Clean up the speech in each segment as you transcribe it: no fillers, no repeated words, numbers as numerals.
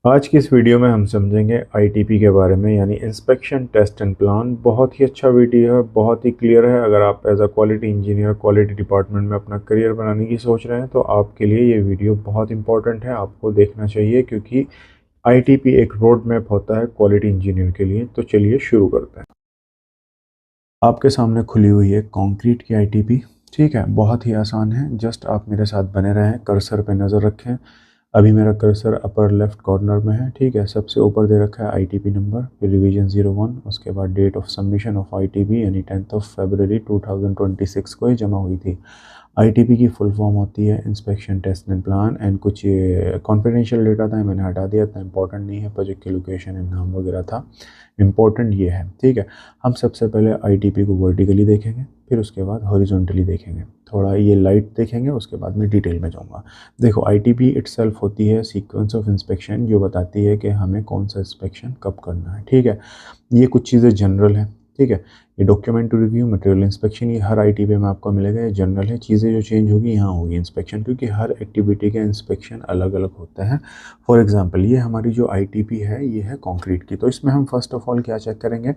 आज की इस वीडियो में हम समझेंगे आईटीपी के बारे में, यानी इंस्पेक्शन टेस्ट एंड प्लान। बहुत ही अच्छा वीडियो है, बहुत ही क्लियर है। अगर आप as a quality engineer quality department में अपना करियर बनाने की सोच रहे हैं तो आपके लिए ये वीडियो बहुत इंपॉर्टेंट है, आपको देखना चाहिए, क्योंकि आईटीपी एक रोड मैप होता है क्वालिटी इंजीनियर के लिए। तो चलिए शुरू करते हैं। आपके सामने खुली हुई है कंक्रीट की आईटीपी। ठीक है, बहुत ही आसान है। जस्ट आप मेरे साथ बने रहें, कर्सर पे नज़र रखें। अभी मेरा कर्सर अपर लेफ्ट कॉर्नर में है। ठीक है, सबसे ऊपर दे रखा है आईटीपी नंबर, फिर रिवीजन 01, उसके बाद date of submission of ITP यानी 10 फरवरी 2026 को ही जमा हुई थी। आईटीपी की फुल फॉर्म होती है inspection test and plan. And कुछ कॉन्फिडेंशियल डेटा था, मैंने हटा दिया था, इंपॉर्टेंट नहीं है। प्रोजेक्ट की लोकेशन एंड नाम वगैरह था, इम्पोर्टेंट ये है। ठीक है, हम सबसे पहले आईटीपी को वर्टिकली देखेंगे, फिर उसके बाद हॉरिजॉन्टली देखेंगे, थोड़ा ये लाइट देखेंगे, उसके बाद मैं डिटेल में जाऊंगा। देखो, आईटीपी इटसेल्फ होती है सीक्वेंस ऑफ इंस्पेक्शन, जो बताती है कि हमें कौन सा इंस्पेक्शन कब करना है। ठीक है, ये कुछ चीज़ें जनरल हैं। ठीक है, ये document to review, material inspection, ये हर आईटीपी में आपको मिलेगा। ये जनरल है। चीज़ें जो चेंज होगी यहाँ होगी इंस्पेक्शन, क्योंकि हर एक्टिविटी का इंस्पेक्शन अलग अलग होता है। फॉर एग्जांपल, ये हमारी जो आईटीपी है ये है कंक्रीट की। तो इसमें हम फर्स्ट ऑफ ऑल क्या चेक करेंगे?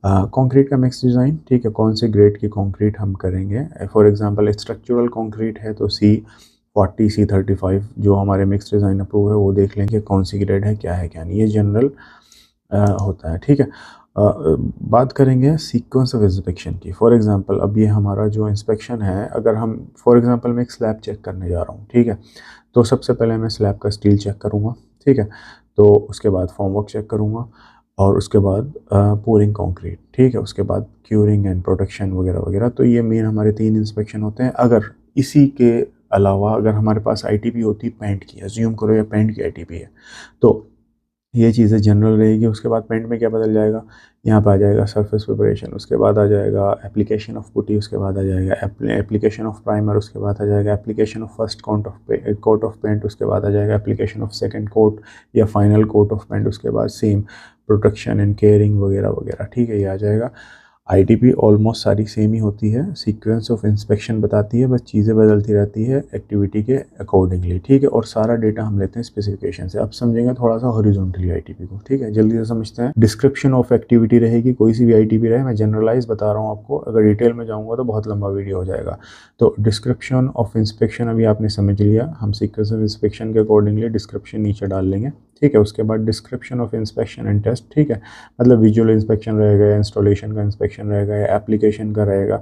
कंक्रीट का मिक्स डिज़ाइन। ठीक है, कौन से ग्रेड की कंक्रीट हम करेंगे। फॉर एग्जांपल स्ट्रक्चरल कंक्रीट है तो C40 C35 जो हमारे मिक्स डिज़ाइन अप्रूव है वो देख लेंगे कौन सी ग्रेड है, क्या है क्या नहीं। ये जनरल होता है। ठीक है, बात करेंगे सीक्वेंस ऑफ इंस्पेक्शन की। फॉर एग्जांपल, अब ये हमारा जो इंस्पेक्शन है, अगर हम फॉर एग्जांपल मैं एक स्लैब चेक करने जा रहा हूँ। ठीक है, तो सबसे पहले मैं स्लैब का स्टील चेक करूँगा। ठीक है, तो उसके बाद फॉर्मवर्क चेक करूँगा, और उसके बाद पोरिंग कंक्रीट। ठीक है, उसके बाद क्यूरिंग एंड प्रोटेक्शन वगैरह वगैरह। तो ये मेन हमारे 3 इंस्पेक्शन होते हैं। अगर इसी के अलावा अगर हमारे पास आईटीपी होती पेंट की, अज्यूम करो या पेंट की आईटीपी है, तो ये चीज़ें जनरल रहेगी। उसके बाद पेंट में क्या बदल जाएगा, यहाँ पे आ जाएगा सरफेस प्रिपरेशन, उसके बाद आ जाएगा एप्लीकेशन ऑफ पुटी, उसके बाद आ जाएगा एप्लीकेशन ऑफ प्राइमर, उसके बाद आ जाएगा application of first coat of paint, उसके बाद आ जाएगा एप्लीकेशन ऑफ सेकंड कोट या फाइनल कोट ऑफ पेंट, उसके बाद सेम प्रोटेक्शन एंड केयरिंग वगैरह वगैरह। ठीक है, ये आ जाएगा। आईटीपी ऑलमोस्ट सारी सेम ही होती है, सीक्वेंस ऑफ इंस्पेक्शन बताती है, बस चीज़ें बदलती रहती है एक्टिविटी के अकॉर्डिंगली। ठीक है, और सारा डेटा हम लेते हैं स्पेसिफिकेशन से। अब समझेंगे थोड़ा सा हॉरिजॉन्टली आईटीपी को। ठीक है, जल्दी से समझते हैं। डिस्क्रिप्शन ऑफ एक्टिविटी रहेगी, कोई सी भी आईटीपी रहे, मैं जनरलाइज बता रहा हूँ आपको, अगर डिटेल में जाऊँगा तो बहुत लंबा वीडियो हो जाएगा। तो डिस्क्रिप्शन ऑफ इंस्पेक्शन अभी आपने समझ लिया, हम सीक्वेंस ऑफ इंस्पेक्शन के अकॉर्डिंगली डिस्क्रिप्शन नीचे डाल लेंगे। ठीक है, उसके बाद description of inspection and test. ठीक है, मतलब विजुअल इंस्पेक्शन रहेगा, या इंस्टॉलेशन का इंस्पेक्शन रहेगा, या एप्लीकेशन का रहेगा।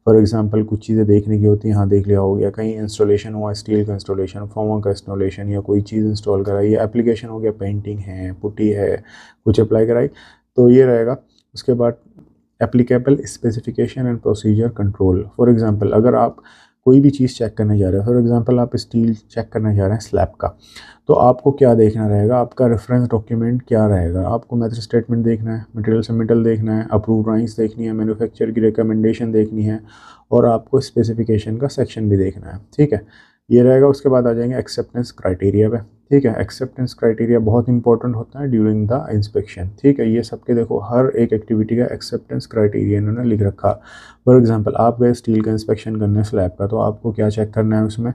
फॉर एग्जांपल, कुछ चीज़ें देखने की होती हैं, हाँ देख लिया हो गया, कहीं इंस्टॉलेशन हुआ, स्टील का इंस्टॉलेशन, फॉर्मर का इंस्टॉलेशन, या कोई चीज़ इंस्टॉल कराई, या एप्लीकेशन हो गया, पेंटिंग है, पुट्टी है, कुछ अप्लाई कराई, तो ये रहेगा। उसके बाद applicable specification and procedure control. For example, अगर आप कोई भी चीज़ चेक करने जा रहे हैं, फॉर एग्जांपल आप स्टील चेक करने जा रहे हैं स्लैब का, तो आपको क्या देखना रहेगा, आपका रेफरेंस डॉक्यूमेंट क्या रहेगा। आपको मेथड स्टेटमेंट देखना है, मटेरियल सबमिटल देखना है, अप्रूव ड्राइंग्स देखनी है, मैन्युफैक्चर की रिकमेंडेशन देखनी है, और आपको स्पेसिफिकेशन का सेक्शन भी देखना है। ठीक है, ये रहेगा। उसके बाद आ जाएंगे एक्सेप्टेंस क्राइटेरिया पे। ठीक है, एक्सेप्टेंस क्राइटेरिया बहुत इंपॉर्टेंट होता है ड्यूरिंग द इंस्पेक्शन। ठीक है, ये सबके देखो हर एक एक्टिविटी का एक्सेप्टेंस क्राइटेरिया इन्होंने लिख रखा। फॉर एग्जांपल, आप गए स्टील का इंस्पेक्शन करने स्लैब का, तो आपको क्या चेक करना है उसमें?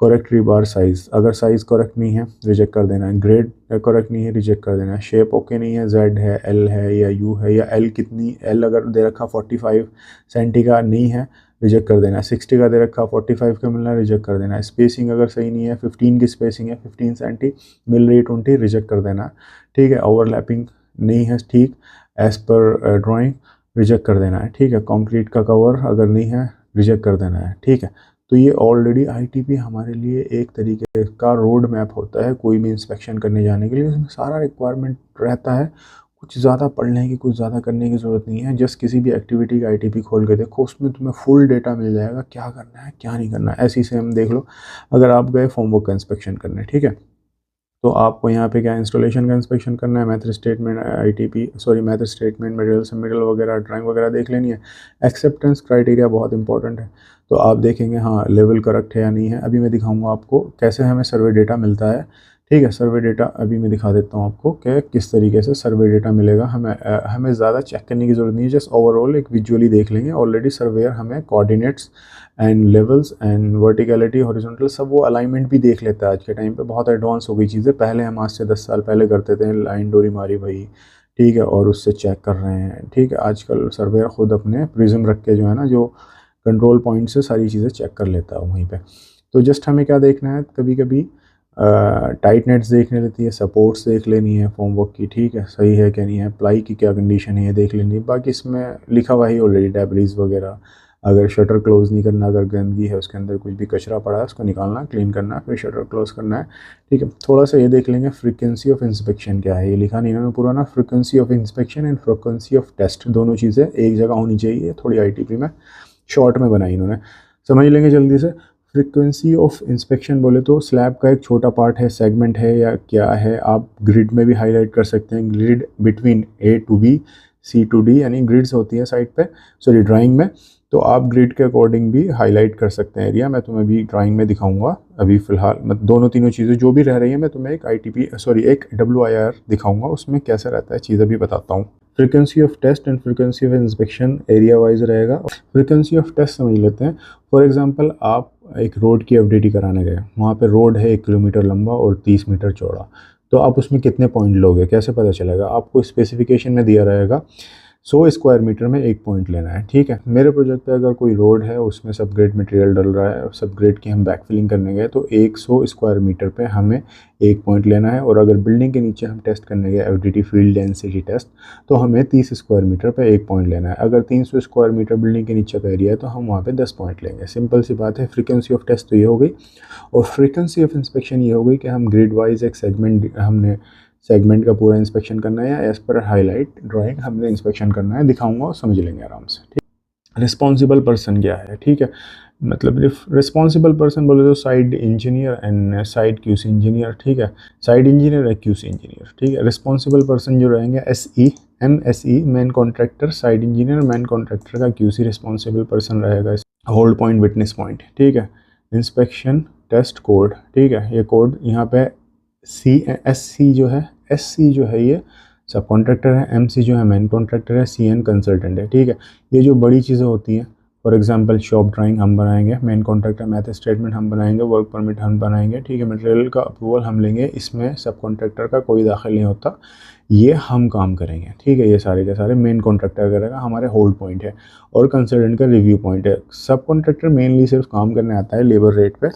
करेक्ट रीबार साइज़, अगर साइज़ करेक्ट नहीं है रिजेक्ट कर देना है। ग्रेड करेक्ट नहीं है रिजेक्ट कर देना है। शेप ओके नहीं है, जेड है, एल है या यू है, या एल कितनी, एल अगर दे रखा 45 सेंटी का नहीं है रिजेक्ट कर देना है। 60 का दे रखा 45 का मिलना है, रिजेक्ट कर देना है। स्पेसिंग अगर सही नहीं है, 15 की स्पेसिंग है, 15 सेंटी मिल रही है 20, रिजेक्ट कर देना है। ठीक है, ओवरलैपिंग नहीं है ठीक एज़ पर ड्राइंग, रिजेक्ट कर देना है। ठीक है, कंक्रीट का कवर अगर नहीं है रिजेक्ट कर देना है। ठीक है, तो ये ऑलरेडी आईटीपी हमारे लिए एक तरीके का रोड मैप होता है कोई भी इंस्पेक्शन करने जाने के लिए। उसमें सारा रिक्वायरमेंट रहता है, कुछ ज़्यादा पढ़ने की, कुछ ज़्यादा करने की ज़रूरत नहीं है। जस्ट किसी भी एक्टिविटी का आईटीपी खोल के देखो, उसमें तुम्हें फुल डेटा मिल जाएगा, क्या करना है क्या नहीं करना है। ऐसे ही से हम देख लो, अगर आप गए फॉर्मवर्क का इंस्पेक्शन करने, ठीक है, तो आपको यहाँ पे क्या इंस्टॉलेशन का इंस्पेक्शन करना है, method statement ITP sorry method statement, material submittal वगैरह, ड्राइंग वगैरह देख लेनी है। एक्सेप्टेंस क्राइटेरिया बहुत इंपॉर्टेंट है, तो आप देखेंगे हाँ लेवल करेक्ट है या नहीं है। अभी मैं दिखाऊंगा आपको कैसे हमें सर्वे डेटा मिलता है, ठीक है, सर्वे डेटा अभी मैं दिखा देता हूँ आपको कि किस तरीके से सर्वे डेटा मिलेगा। हमें ज़्यादा चेक करने की ज़रूरत नहीं है, जस्ट ओवरऑल एक विजुअली देख लेंगे। ऑलरेडी सर्वेयर हमें coordinates and levels and verticality horizontal सब वो अलाइनमेंट भी देख लेता है। आज के टाइम पे बहुत एडवांस हो गई चीज़ें। पहले हम आज से 10 साल पहले करते थे, लाइन डोरी मारी भाई, ठीक है, और उससे चेक कर रहे हैं। ठीक है, आजकल सर्वेयर खुद अपने प्रिज्म रख के जो है ना, जो कंट्रोल पॉइंट से सारी चीज़ें चेक कर लेता है वहीं पे। तो जस्ट हमें क्या देखना है, कभी कभी टाइट नेट्स देखने लेती है, सपोर्ट्स देख लेनी है फॉर्मवर्क की, ठीक है, सही है क्या नहीं है, प्लाई की क्या कंडीशन है ये देख लेनी है। बाकी इसमें लिखा हुआ ही ऑलरेडी, डेब्रीज वगैरह, अगर शटर क्लोज नहीं करना, अगर गंदगी है उसके अंदर कुछ भी कचरा पड़ा है उसको निकालना, क्लीन करना, फिर शटर क्लोज करना है। ठीक है, थोड़ा सा ये देख लेंगे फ्रीक्वेंसी ऑफ इंस्पेक्शन क्या है, ये लिखा नहीं इन्होंने पूरा ना, frequency of inspection and frequency of test, दोनों चीज़ें एक जगह होनी चाहिए। थोड़ी आईटीपी में शॉर्ट में बनाई इन्होंने, समझ लेंगे जल्दी से। फ्रीक्वेंसी ऑफ इंस्पेक्शन बोले तो स्लैब का एक छोटा पार्ट है, सेगमेंट है या क्या है, आप ग्रिड में भी हाईलाइट कर सकते हैं। Grid between A to B, C to D, यानी ग्रिड्स होती है साइड पे, सॉरी ड्राइंग में, तो आप ग्रिड के अकॉर्डिंग भी हाईलाइट कर सकते हैं एरिया। मैं तुम्हें अभी ड्राइंग में दिखाऊंगा। अभी फिलहाल मैं दोनों तीनों चीज़ें जो भी रह रही हैं मैं तुम्हें एक एक WIR दिखाऊंगा, उसमें कैसे रहता है चीज़ें भी बताता हूँ। Frequency of test and frequency of inspection area wise रहेगा। फ्रीक्वेंसी ऑफ टेस्ट समझ लेते हैं। फॉर एग्जांपल आप एक रोड की FDT कराने गए, वहाँ पे रोड है 1 किलोमीटर लंबा और 30 मीटर चौड़ा, तो आप उसमें कितने पॉइंट लोगे, कैसे पता चलेगा? आपको स्पेसिफिकेशन में दिया रहेगा 100 स्क्वायर मीटर में 1 पॉइंट लेना है। ठीक है, मेरे प्रोजेक्ट पे अगर कोई रोड है उसमें सब ग्रेड मटेरियल डल रहा है, सब ग्रेड की हम बैकफिलिंग करने गए, तो 100 स्क्वायर मीटर पे हमें 1 पॉइंट लेना है। और अगर बिल्डिंग के नीचे हम टेस्ट करने गए FDT फील्ड डेंसिटी टेस्ट, तो हमें 30 स्क्वायर मीटर पे 1 पॉइंट लेना है। अगर 300 स्क्वायर मीटर बिल्डिंग के नीचे का एरिया है तो हम वहाँ पे 10 पॉइंट लेंगे। सिंपल सी बात है। फ्रीक्वेंसी ऑफ टेस्ट तो ये हो गई, और फ्रीक्वेंसी ऑफ इंस्पेक्शन ये हो गई कि हम ग्रिड वाइज एक हमने सेगमेंट का पूरा इंस्पेक्शन करना है, या एज पर हाईलाइट ड्राइंग हमने इंस्पेक्शन करना है। दिखाऊंगा और समझ लेंगे आराम से। ठीक, रिस्पॉन्सिबल पर्सन क्या है? ठीक है, मतलब रिस्पॉन्सिबल पर्सन बोले तो side engineer and side QC engineer. ठीक है, साइड इंजीनियर है QC इंजीनियर। ठीक है, रिस्पॉन्सिबल पर्सन जो रहेंगे MSE man contractor, side engineer man contractor का QC रिस्पॉन्सिबल पर्सन रहेगा। होल्ड पॉइंट, विटनेस पॉइंट, ठीक है, इंस्पेक्शन टेस्ट कोड। ठीक है, ये कोड यहाँ पे SC जो है ये सब कॉन्ट्रैक्टर है, MC जो है मैन कॉन्ट्रैक्टर है, CN कंसल्टेंट है। ठीक है, ये जो बड़ी चीज़ें होती हैं, फॉर एग्जांपल शॉप ड्राइंग हम बनाएंगे, मैन कॉन्ट्रैक्टर मैथ स्टेटमेंट हम बनाएंगे, वर्क परमिट हम बनाएंगे। ठीक है, मटेरियल का अप्रूवल हम लेंगे, इसमें सब कॉन्ट्रैक्टर का कोई दाखिल नहीं होता, ये हम काम करेंगे। ठीक है, ये सारे के सारे मेन कॉन्ट्रैक्टर करेगा, हमारे होल्ड पॉइंट है, और कंसल्टेंट का रिव्यू पॉइंट है। सब कॉन्ट्रैक्टर मेनली सिर्फ काम करने आता है, लेबर रेट पे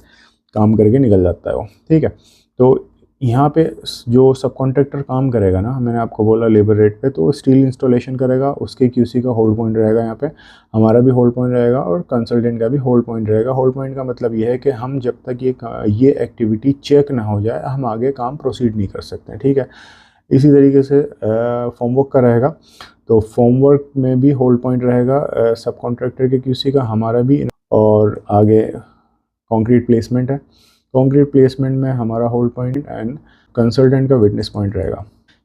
काम करके निकल जाता है वो। ठीक है, तो यहाँ पे जो सब कॉन्ट्रैक्टर काम करेगा ना, मैंने आपको बोला लेबर रेट पे, तो स्टील इंस्टॉलेशन करेगा, उसके QC का होल्ड पॉइंट रहेगा, यहाँ पे हमारा भी होल्ड पॉइंट रहेगा और कंसल्टेंट का भी होल्ड पॉइंट रहेगा। होल्ड पॉइंट का मतलब ये है कि हम जब तक ये एक्टिविटी चेक ना हो जाए हम आगे काम प्रोसीड नहीं कर सकते। ठीक है, इसी तरीके से फॉर्मवर्क का रहेगा, तो फॉर्मवर्क में भी होल्ड पॉइंट रहेगा सब कॉन्ट्रैक्टर के QC का, हमारा भी। और आगे कंक्रीट प्लेसमेंट है, कंक्रीट प्लेसमेंट में हमारा होल्ड पॉइंट एंड कंसल्टेंट का विटनेस पॉइंट रहेगा,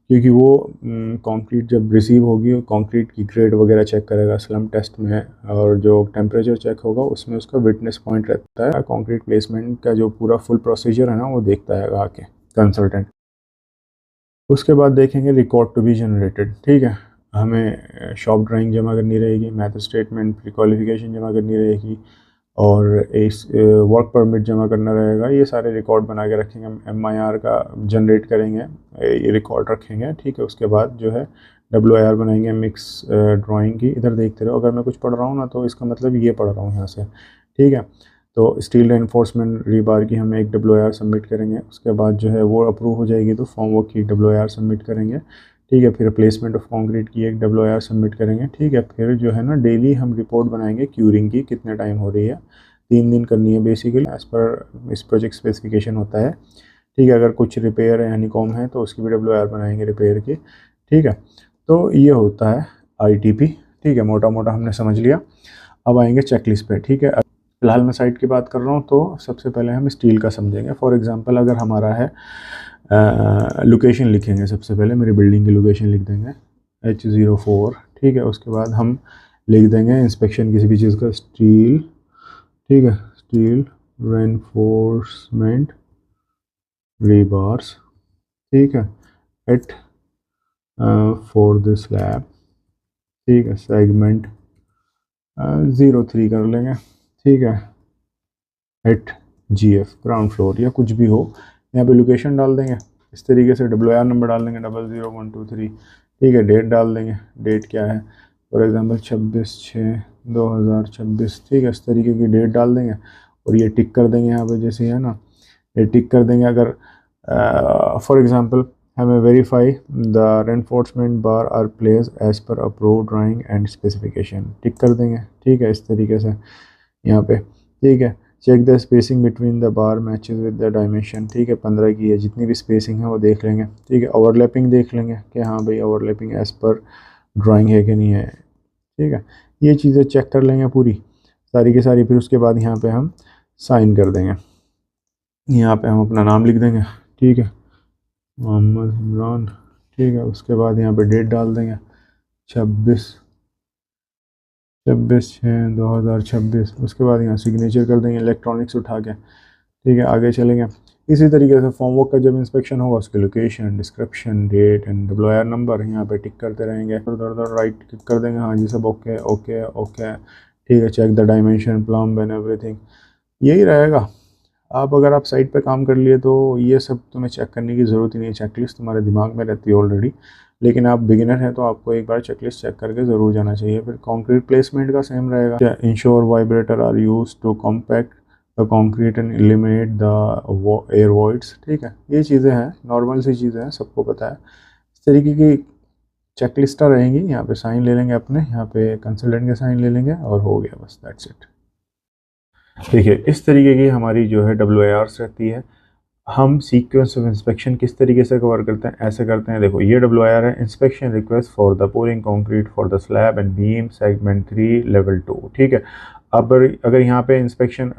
क्योंकि वो कंक्रीट जब रिसीव होगी कंक्रीट की ग्रेड वगैरह चेक करेगा स्लम टेस्ट में, और जो टेम्परेचर चेक होगा उसमें उसका विटनेस पॉइंट रहता है। कंक्रीट प्लेसमेंट का जो पूरा फुल प्रोसीजर है ना वो देखता है आके कंसल्टेंट। उसके बाद देखेंगे रिकॉर्ड टू बी जनरेटेड। ठीक है, हमें शॉप ड्राइंग जमा करनी रहेगी, मैथ स्टेटमेंट, प्री क्वालिफिकेशन जमा करनी रहेगी, और इस वर्क परमिट जमा करना रहेगा। ये सारे रिकॉर्ड बना के रखेंगे, MIR का जनरेट करेंगे, ये रिकॉर्ड रखेंगे। ठीक है, उसके बाद जो है WIR बनाएंगे मिक्स ड्राइंग की। इधर देखते रहो, अगर मैं कुछ पढ़ रहा हूँ ना तो इसका मतलब ये पढ़ रहा हूँ यहाँ से। ठीक है, तो स्टील रेनफोर्समेंट रीबार की हम एक WIR सबमिट करेंगे, उसके बाद जो है वो अप्रूव हो जाएगी तो फॉर्मवर्क की WIR सबमिट करेंगे। ठीक है, फिर प्लेसमेंट ऑफ कंक्रीट की एक WIR सबमिट करेंगे। ठीक है, फिर जो है ना डेली हम रिपोर्ट बनाएंगे क्यूरिंग की, कितने टाइम हो रही है, 3 दिन करनी है बेसिकली, एज़ पर इस प्रोजेक्ट स्पेसिफिकेशन होता है। ठीक है, अगर कुछ रिपेयर है यानी कॉम है तो उसकी भी WIR बनाएंगे रिपेयर की। ठीक है, तो ये होता है ITP। ठीक है, मोटा मोटा हमने समझ लिया। अब आएंगे चेकलिस्ट पे। ठीक है, फिलहाल मैं साइट की बात कर रहा हूँ, तो सबसे पहले हम स्टील का समझेंगे। फॉर एग्जांपल अगर हमारा है लोकेशन लिखेंगे, सबसे पहले मेरी बिल्डिंग की लोकेशन लिख देंगे H04। ठीक है, उसके बाद हम लिख देंगे इंस्पेक्शन किसी भी चीज़ का, स्टील। ठीक है, स्टील रेनफोर्समेंट rebars, ठीक है, एट फॉर द स्लैब, ठीक है, सेगमेंट 03 कर लेंगे, ठीक है, एट GF ग्राउंड फ्लोर या कुछ भी हो, यहाँ पे लोकेशन डाल देंगे इस तरीके से, WIR नंबर डाल देंगे 00123, ठीक है, डेट डाल देंगे, डेट क्या है फॉर एग्जांपल 26/6/2026, ठीक है, इस तरीके की डेट डाल देंगे और ये टिक कर देंगे यहाँ पे, जैसे है ना, ये टिक कर देंगे। अगर फॉर एग्जांपल हमें verify the reinforcement bar are place as per approve drawing and specification, tick कर देंगे, ठीक है, इस तरीके से यहाँ पे, ठीक है। Check the spacing between the bar matches with the dimension, ठीक है, 15 की है, जितनी भी स्पेसिंग है वो देख लेंगे, ठीक है। ओवरलैपिंग देख लेंगे कि हाँ भाई ओवरलैपिंग एज पर ड्राइंग है कि नहीं है, ठीक है। ये चीज़ें चेक कर लेंगे पूरी सारी की सारी, फिर उसके बाद यहाँ पे हम साइन कर देंगे, यहाँ पे हम अपना नाम लिख देंगे, ठीक है, मोहम्मद इमरान, ठीक है। उसके बाद यहाँ पे डेट डाल देंगे 26/6/2026, उसके बाद यहाँ सिग्नेचर कर देंगे इलेक्ट्रॉनिक्स उठा के, ठीक है। आगे चलेंगे इसी तरीके से फॉर्मवर्क का जब इंस्पेक्शन होगा उसकी location, description, date and WIR number यहाँ पे टिक करते रहेंगे, उधर राइट क्लिक कर देंगे, हाँ जी सब ओके ओके ओके, ठीक है। Check the dimension, plumb and everything, यही रहेगा। अगर आप साइट पे काम कर लिए तो ये सब तुम्हें चेक करने की ज़रूरत ही नहीं है, चेकलिस्ट तुम्हारे दिमाग में रहती है ऑलरेडी, लेकिन आप बिगिनर हैं तो आपको एक बार चेकलिस्ट चेक करके ज़रूर जाना चाहिए। फिर कंक्रीट प्लेसमेंट का सेम रहेगा, ensure vibrator are use to compact the concrete and eliminate the air voids, ठीक है। ये चीज़ें हैं, नॉर्मल सी चीज़ें हैं, सबको पता है। इस तरीके की चेकलिस्टें रहेंगी, यहाँ पे साइन ले लेंगे अपने, यहाँ पे कंसल्टेंट के साइन ले लेंगे और हो गया बस, दैट्स इट। देखिए इस तरीके की हमारी जो है WIRs रहती है। हम सीक्वेंस ऑफ इंस्पेक्शन किस तरीके से कवर करते हैं, ऐसे करते हैं। देखो ये WIR है, inspection request for the pouring concrete for the slab and beam segment 3 level 2, ठीक है। अब अगर यहाँ पे इंस्पेक्शन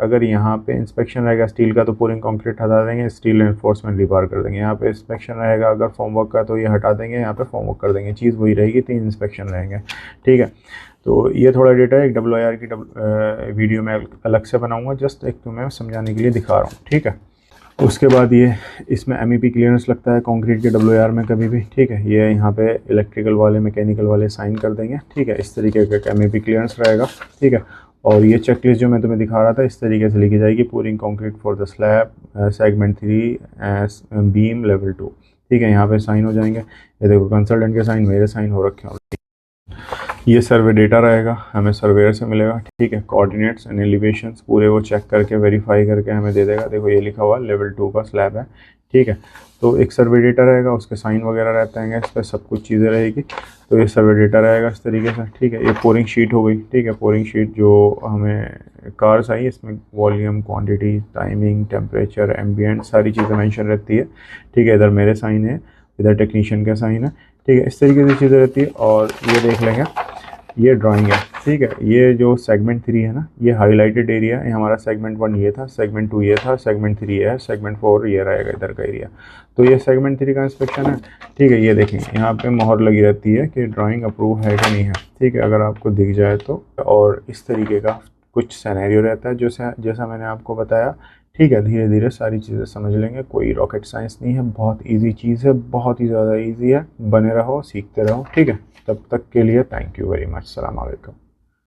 रहेगा स्टील का तो पोरिंग कंक्रीट हटा देंगे, स्टील एनफोर्समेंट रिबार कर देंगे। यहाँ पे इंस्पेक्शन रहेगा अगर फॉर्मवर्क का तो ये हटा देंगे, यहाँ पे फॉर्मवर्क कर देंगे, चीज़ वही रहेगी, 3 इंस्पेक्शन रहेंगे, ठीक है। तो ये थोड़ा डेटा है, एक WIR की वीडियो में अलग से बनाऊंगा, जस्ट एक तुम्हें समझाने के लिए दिखा रहा हूँ, ठीक है। उसके बाद ये इसमें MEP क्लियरेंस लगता है कंक्रीट के WIR में कभी भी, ठीक है। ये यहाँ पे इलेक्ट्रिकल वाले मैकेनिकल वाले साइन कर देंगे, ठीक है, इस तरीके का MEP क्लियरेंस रहेगा, ठीक है। और ये चेकलिस्ट जो मैं तुम्हें दिखा रहा था इस तरीके से लिखी जाएगी, pouring concrete for the slab segment 3 beam level 2, ठीक है। यहाँ पे साइन हो जाएंगे, ये देखो कंसल्टेंट के साइन, मेरे साइन हो रखे हैं। ये सर्वे डेटा रहेगा, हमें सर्वेयर से मिलेगा, ठीक है। कोऑर्डिनेट्स एंड एलिवेशंस पूरे वो चेक करके वेरीफाई करके हमें दे देगा। देखो ये लिखा हुआ लेवल 2 का स्लैब है, ठीक है। तो एक सर्वे डेटा रहेगा, उसके साइन वगैरह रहते हैं, इस पर सब कुछ चीज़ें रहेगी। तो ये सर्वे डेटा रहेगा इस तरीके से, ठीक है। ये पोरिंग शीट हो गई, ठीक है। पोरिंग शीट जो हमें कार्स आई, इसमें volume, quantity, timing, temperature, ambient सारी चीज़ें मेंशन रहती है, ठीक है। इधर मेरे साइन है, इधर टेक्नीशियन का साइन है, ठीक है। इस तरीके से चीज़ें रहती है। और ये देख लेंगे, ये ड्राइंग है, ठीक है। ये जो सेगमेंट 3 है ना, ये हाईलाइटेड एरिया है, हमारा सेगमेंट 1 ये था, सेगमेंट 2 ये था, सेगमेंट 3 ये है, सेगमेंट 4 ये रहेगा इधर का एरिया। तो ये सेगमेंट 3 का इंस्पेक्शन है, ठीक है। ये देखें यहाँ पे मोहर लगी रहती है कि ड्राइंग अप्रूव है कि नहीं है, ठीक है, अगर आपको दिख जाए तो। और इस तरीके का कुछ सिनेरियो रहता है जैसा मैंने आपको बताया, ठीक है। धीरे धीरे सारी चीज़ें समझ लेंगे, कोई रॉकेट साइंस नहीं है, बहुत इजी चीज़ है, बहुत ही ज़्यादा इजी है। बने रहो, सीखते रहो, ठीक है। तब तक के लिए थैंक यू वेरी मच, सलाम अलैकुम।